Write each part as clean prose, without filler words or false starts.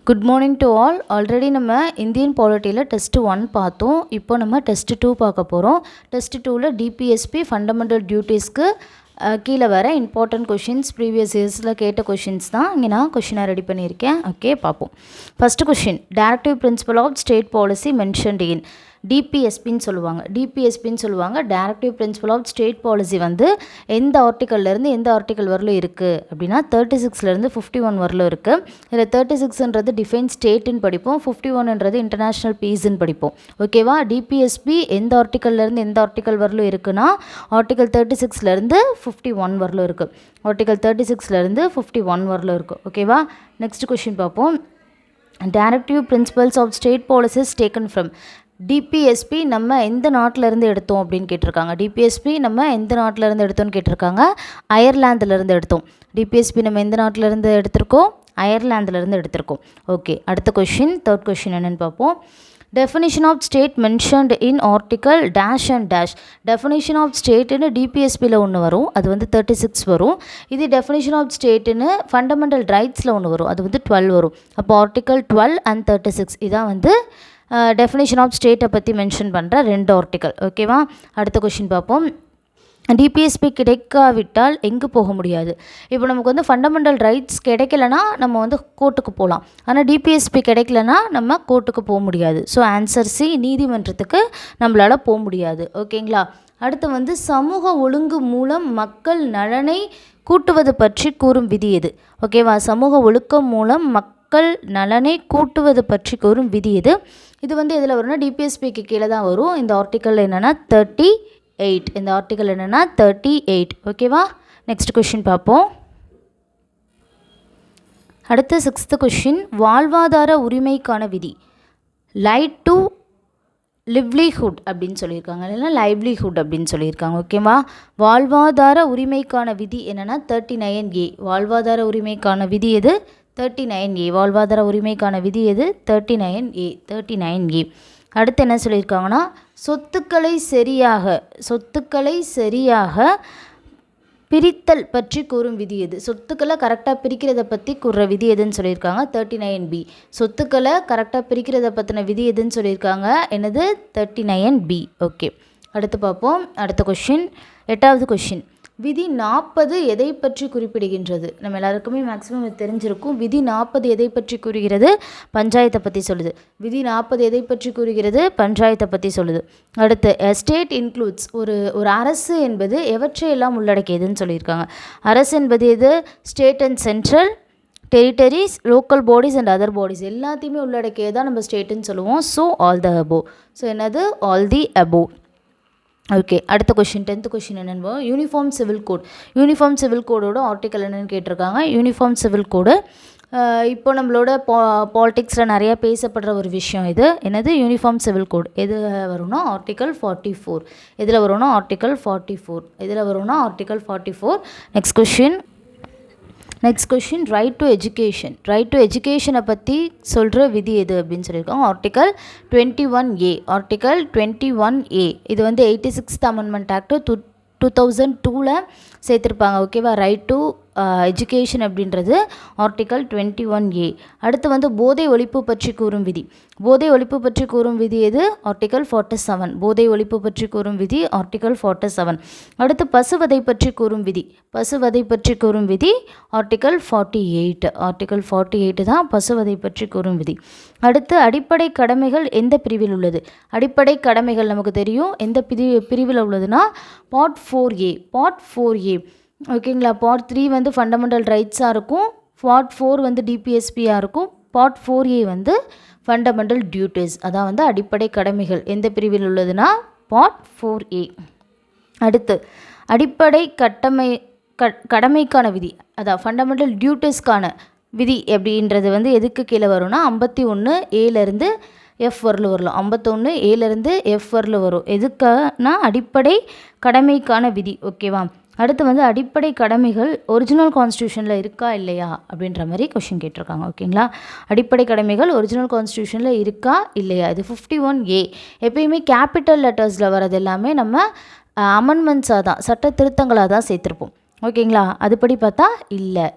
Good morning to all. Already நம்ம Indian Polityல test 1 பார்த்தோம். இப்போ நம்ம test 2 பார்க்க போகிறோம். test 2ல DPSP Fundamental Dutiesக்கு கீழே வர இம்பார்ட்டன்ட் கொஷின்ஸ் ப்ரீவியஸ் இயர்ஸில் கேட்ட கொஷின்ஸ் தான் இங்கே நான் கொஷினாக ரெடி பண்ணியிருக்கேன். ஓகே, பார்ப்போம். First question, directive principle of state policy mentioned in டிபிஎஸ்பின்னு சொல்லுவாங்க. Directive principle of state policy வந்து எந்த ஆர்டிக்கல்லேருந்து எந்த ஆர்டிக்கல் வரலும் இருக்குது அப்படின்னா 36லேருந்து 51 வரலும் இருக்குது. இதில் 36ன்றது டிஃபைன் ஸ்டேட்டுன்னு படிப்போம், 51ன்றது இன்டர்நேஷ்னல் பீஸ்ன்னு படிப்போம். ஓகேவா? டிபிஎஸ்பி எந்த ஆர்டிக்கல்லேருந்து எந்த ஆர்டிக்கல் வரலும் இருக்குன்னா ஆர்டிக்கல் 36லேருந்து 51 வரலும் இருக்குது. ஆர்டிக்கல் 36லேருந்து 51 வரலும் இருக்குது. ஓகேவா? நெக்ஸ்ட் கொஷின் பார்ப்போம். Directive principles of state policies taken from DPSP நம்ம எந்த நாட்டிலேருந்து எடுத்தோம் அப்படின்னு கேட்டிருக்காங்க. டிபிஎஸ்பி நம்ம எந்த நாட்டிலேருந்து எடுத்தோம்னு கேட்டிருக்காங்க. அயர்லாந்துலேருந்து எடுத்தோம். டிபிஎஸ்பி நம்ம எந்த நாட்டிலேருந்து எடுத்திருக்கோம்? அயர்லாந்துலேருந்து எடுத்திருக்கோம். ஓகே, அடுத்த கொஷின், தேர்ட் கொஷின் என்னென்னு பார்ப்போம். Definition of state mentioned in article dash and dash. Definition of ஸ்டேட்டுன்னு டிபிஎஸ்பியில் ஒன்று வரும், அது வந்து 36 வரும். இது டெஃபினிஷன் ஆஃப் ஸ்டேட்டுன்னு ஃபண்டமெண்டல் ரைட்ஸில் ஒன்று வரும், அது வந்து 12 வரும். அப்போ ஆர்டிக்கல் 12 அண்ட் 36 இதான் வந்து டெஃபினிஷன் ஆஃப் ஸ்டேட்டை பற்றி மென்ஷன் பண்ணுற 2 ஆர்டிக்கல். ஓகேவா? அடுத்த கொஷின் பார்ப்போம். டிபிஎஸ்பி கிடைக்காவிட்டால் எங்கே போக முடியாது? இப்போ நமக்கு வந்து ஃபண்டமெண்டல் ரைட்ஸ் கிடைக்கலனா நம்ம வந்து கோர்ட்டுக்கு போகலாம், ஆனால் டிபிஎஸ்பி கிடைக்கலனா நம்ம கோர்ட்டுக்கு போக முடியாது. ஸோ ஆன்சர் சி, நீதிமன்றத்துக்கு நம்மளால் போக முடியாது. ஓகேங்களா? அடுத்து வந்து சமூக ஒழுங்கு மூலம் மக்கள் நலனை கூட்டுவது பற்றி கூறும் விதி எது? ஓகேவா? சமூக ஒழுக்கம் மூலம் மக்கள் நலனை கூட்டுவது பற்றி கூறும் விதி எது? இது வந்து எதில் வரும்னா டிபிஎஸ்பிக்கு கீழே தான் வரும். இந்த ஆர்டிக்கல் என்னென்னா 38. இந்த ஆர்டிக்கல் என்னென்னா 38. ஓகேவா? நெக்ஸ்ட் கொஷின் பார்ப்போம். அடுத்த 6th கொஷின், வாழ்வாதார உரிமைக்கான விதி. ரைட் டு லிவ்லிஹுட் அப்படின்னு சொல்லியிருக்காங்க, இல்லைன்னா லைவ்லிஹுட் அப்படின்னு சொல்லியிருக்காங்க. ஓகேவா? வாழ்வாதார உரிமைக்கான விதி என்னென்னா 39A. வாழ்வாதார உரிமைக்கான விதி எது? 39A. வாழ்வாதார உரிமைக்கான விதி எது? 39A. அடுத்து என்ன சொல்லியிருக்காங்கன்னா, சொத்துக்களை சரியாக பிரித்தல் பற்றி கூறும் விதி எது? சொத்துக்களை கரெக்டாக பிரிக்கிறத பற்றி கூறுற விதி எதுன்னு சொல்லியிருக்காங்க. 39B. சொத்துக்களை கரெக்டாக பிரிக்கிறத பற்றின விதி எதுன்னு சொல்லியிருக்காங்க. என்னது? 39B. ஓகே, அடுத்து பார்ப்போம். அடுத்த கொஷின், 8வது கொஷின், விதி 40 எதை பற்றி குறிப்பிடுகின்றது? நம்ம எல்லாருக்குமே மேக்ஸிமம் இது தெரிஞ்சிருக்கும். விதி 40 எதை பற்றி கூறுகிறது? பஞ்சாயத்தை பற்றி சொல்லுது. விதி 40 எதை பற்றி கூறுகிறது? பஞ்சாயத்தை பற்றி சொல்லுது. அடுத்து, ஸ்டேட் இன்க்ளூட்ஸ், ஒரு அரசு என்பது எவற்றையெல்லாம் உள்ளடக்கியதுன்னு சொல்லியிருக்காங்க. அரசு என்பது எது? State and central, territories, local bodies and other bodies எல்லாத்தையுமே உள்ளடக்கியதான் நம்ம ஸ்டேட்டுன்னு சொல்லுவோம். So all the above. So என்னது? All the above. ஓகே, அடுத்த கொஷின், 10th கொஷின் என்னென்னு, uniform civil code. Uniform civil கோடோட ஆர்டிக்கல் என்னென்னு கேட்டிருக்காங்க. யூனிஃபார்ம் சிவில் கோடு இப்போ நம்மளோட பாலிட்டிக்ஸில் நிறையா பேசப்படுற ஒரு விஷயம் இது. என்னது? Uniform civil code. எது வரும்னா ஆர்டிக்கல் 44. எதில் வரும்னா ஆர்டிக்கல் 44. எதில் வரும்னா article 44. Next question, right to education. Right to எஜுகேஷனை பற்றி சொல்கிற விதி எது அப்படின்னு சொல்லியிருக்காங்க. Article 21A. ஆர்டிக்கல் 21A இது வந்து 86th அமெண்ட்மெண்ட் ஆக்ட் 2002ல் சேர்த்துருப்பாங்க. ஓகேவா? ரைட் டு எஜுகேஷன் அப்படின்றது ஆர்டிக்கல் 21A. அடுத்து வந்து போதை ஒழிப்பு பற்றி கூறும் விதி. போதை ஒழிப்பு பற்றி கூறும் விதி எது? ஆர்டிக்கல் 47. போதை ஒழிப்பு பற்றி கூறும் விதி ஆர்டிக்கல் 47. அடுத்து பசுவதை பற்றி கூறும் விதி. பசுவதை பற்றி கூறும் விதி ஆர்டிக்கல் 48. ஆர்டிக்கல் 48 தான் பசுவதை பற்றி கூறும் விதி. அடுத்து, அடிப்படை கடமைகள் எந்த பிரிவில் உள்ளது? அடிப்படை கடமைகள் நமக்கு தெரியும் எந்த பிரிவில் உள்ளதுன்னா பார்ட் 4A. Part 4A. ஓகேங்களா? பார்ட் 3 வந்து ஃபண்டமெண்டல் ரைட்ஸாக இருக்கும். பார்ட் 4 வந்து டிபிஎஸ்பியாக இருக்கும். பார்ட் 4A வந்து ஃபண்டமெண்டல் டியூட்டிஸ், அதான் வந்து அடிப்படை கடமைகள் எந்த பிரிவில் உள்ளதுன்னா பார்ட் 4A. அடுத்து, அடிப்படை கடமைக்கான விதி, அதான் ஃபண்டமெண்டல் டியூட்டிஸ்க்கான விதி அப்படின்றது வந்து எதுக்கு கீழே வரும்னா 51Aலேருந்து F வரலும் வரலாம். 51Aலேருந்து F வரலும் வரும். எதுக்குன்னா அடிப்படை கடமைக்கான விதி. ஓகேவா? அடுத்து வந்து அடிப்படை கடமைகள் ஒரிஜினல் கான்ஸ்டியூஷனில் இருக்கா இல்லையா அப்படின்ற மாதிரி கொஷின் கேட்டிருக்காங்க. ஓகேங்களா? அடிப்படை கடமைகள் ஒரிஜினல் கான்ஸ்டியூஷனில் இருக்கா இல்லையா? இது 51A. எப்பயுமே கேபிட்டல் லெட்டர்ஸில் வர்றது எல்லாமே நம்ம அமெண்ட்மெண்ட்ஸாக தான், சட்ட திருத்தங்களாக தான் சேர்த்துருப்போம். ஓகேங்களா? அதுபடி பார்த்தா இல்லை.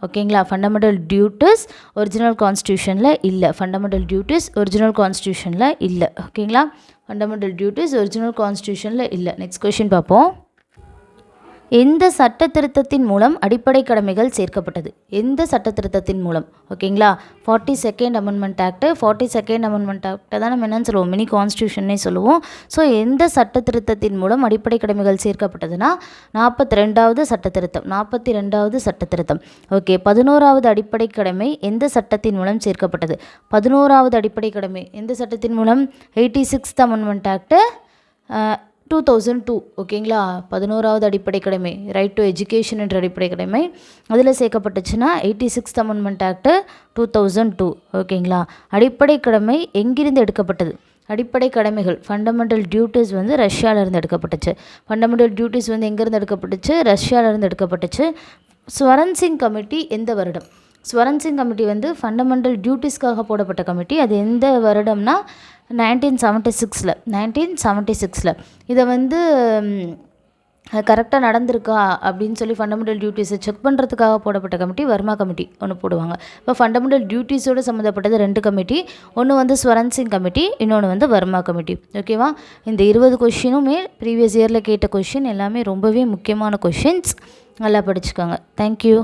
ஓகேங்களா. ஃபண்டமெண்டல் டியூட்டிஸ் ஒரிஜினல் கான்ஸ்டியூஷனில் இல்லை. ஃபண்டமெண்டல் டியூட்டிஸ் ஒரிஜினல் கான்ஸ்டியூஷனில் இல்லை. ஓகேங்களா. ஃபண்டமெண்டல் டியூட்டிஸ் ஒரிஜினல் கான்ஸ்டியூஷனில் இல்லை. நெக்ஸ்ட் கொஷின் பார்ப்போம். எந்த சட்ட திருத்தத்தின் மூலம் அடிப்படை கடமைகள் சேர்க்கப்பட்டது? எந்த சட்ட திருத்தத்தின் மூலம்? ஓகேங்களா. 42nd amendment act. 42nd amendment ஆக்டை தான் நம்ம என்னன்னு சொல்லுவோம், மினி கான்ஸ்டியூஷன்னே சொல்லுவோம். ஸோ எந்த சட்ட திருத்தத்தின் மூலம் அடிப்படை கடமைகள் சேர்க்கப்பட்டதுன்னா 42வது சட்ட திருத்தம். 42வது சட்ட திருத்தம். ஓகே. 11வது அடிப்படை கடமை எந்த சட்டத்தின் மூலம் சேர்க்கப்பட்டது? 11வது அடிப்படை கடமை எந்த சட்டத்தின் மூலம்? 86th amendment act 2002. ஓகேங்களா. 11வது அடிப்படை கடமை ரைட் டு எஜுகேஷன் என்ற அடிப்படை கடமை அதில் சேர்க்கப்பட்டுச்சுன்னா 86th அமெண்ட்மெண்ட் ஆக்ட் 2002. ஓகேங்களா. அடிப்படை கடமை எங்கிருந்து எடுக்கப்பட்டது? அடிப்படை கடமைகள் ஃபண்டமெண்டல் டியூட்டிஸ் வந்து ரஷ்யாவிலேருந்து எடுக்கப்பட்டுச்சு. ஃபண்டமெண்டல் டியூட்டிஸ் வந்து எங்கேருந்து எடுக்கப்பட்டுச்சு? ரஷ்யாவிலேருந்து எடுக்கப்பட்டுச்சு. ஸ்வரன் சிங் கமிட்டி எந்த வருடம்? ஸ்வரன் சிங் கமிட்டி வந்து ஃபண்டமெண்டல் டியூட்டிஸ்க்காக போடப்பட்ட கமிட்டி. அது எந்த வருடம்னா 1976. 1976. இதை வந்து கரெக்டாக நடந்திருக்கா அப்படின்னு சொல்லி ஃபண்டமெண்டல் டியூட்டிஸை செக் பண்ணுறதுக்காக போடப்பட்ட கமிட்டி வர்மா கமிட்டி ஒன்று போடுவாங்க. இப்போ ஃபண்டமெண்டல் டியூட்டிஸோடு சம்மந்தப்பட்டது 2 கமிட்டி. ஒன்று வந்து ஸ்வரன் சிங் கமிட்டி, இன்னொன்று வந்து வர்மா கமிட்டி. ஓகேவா. இந்த 20 கொஷினுமே ப்ரீவியஸ் இயரில் கேட்ட கொஷின் எல்லாமே ரொம்பவே முக்கியமான கொஷின்ஸ். நல்லா படிச்சுக்கோங்க. தேங்க்யூ.